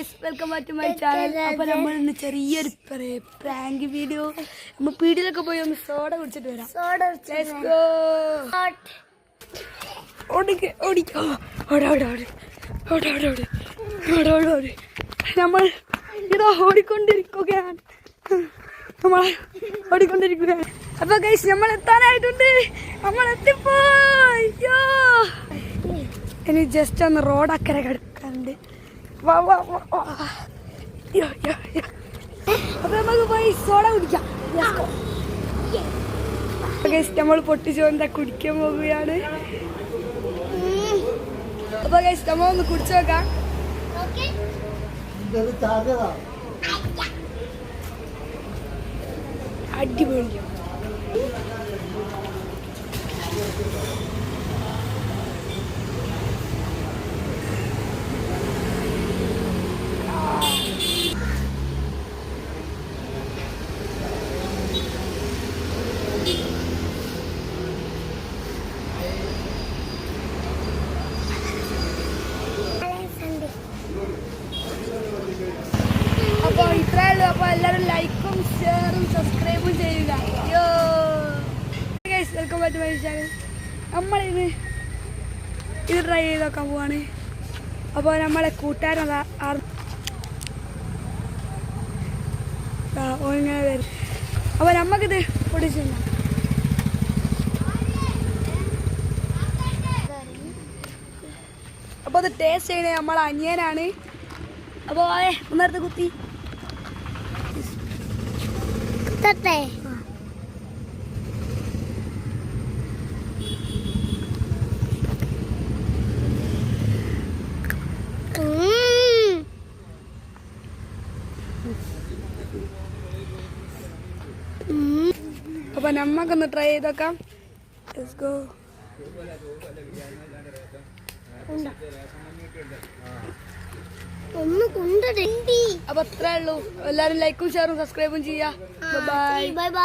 Guys welcome back to my channel. അപ്പോൾ നമ്മൾ ഇന്ന് ചെറിയൊരു പ്രാങ്ക് വീഡിയോ നമ്മൾ പീടിയിലൊക്കെ പോയി ഒന്ന് സോഡ കുടിച്ചിട്ട് വരാം. Let's go. നമ്മൾ ഇതാ ഓടിക്കൊണ്ടിരിക്കുകയാണ്. അപ്പൊ ഗൈസ് നമ്മൾ എത്താനായിട്ടുണ്ട്. നമ്മൾ എത്തിപ്പോയി. ഇനി ജസ്റ്റ് ഒന്ന് റോഡ് അക്കരെ കിടക്കാറുണ്ട്. അപ്പൊ നമുക്ക് പോയി സോഡ കുടിക്കാം. നമ്മൾ പൊട്ടിച്ചോ എന്താ കുടിക്കാൻ പോവുകയാണ്. അപ്പൊ ഗൈസ് നമ്മൾ ഒന്ന് കുടിച്ചു നോക്കാം. അടിപൊളി. അപ്പോൾ ഇത്രേ ഉള്ളൂ. അപ്പോൾ എല്ലാവരും ലൈക്കും ഷെയറും സബ്സ്ക്രൈബും ചെയ്യുക. Welcome back to my channel. നമ്മളിത് ട്രൈ ചെയ്ത് നോക്കാൻ പോവാണ്. അപ്പോൾ നമ്മളെ കൂട്ടുകാരൻ ഇങ്ങനെ വരും. അപ്പോൾ നമുക്കിത് പൊടിച്ചു. അപ്പോൾ അത് ടേസ്റ്റ് ചെയ്യണേ നമ്മളെ അനിയനാണ്. അപ്പോൾ ഒന്നേരത്തെ കുത്തി കുത്തട്ടെ. അപ്പോൾ നമുക്കൊന്ന് ട്രൈ ചെയ്ത് നോക്കാം. Let's go. അപ്പൊ അത്രേ ഉള്ളൂ. എല്ലാവരും ലൈക്കും ഷെയറും സബ്സ്ക്രൈബും ചെയ്യാം. Bye bye.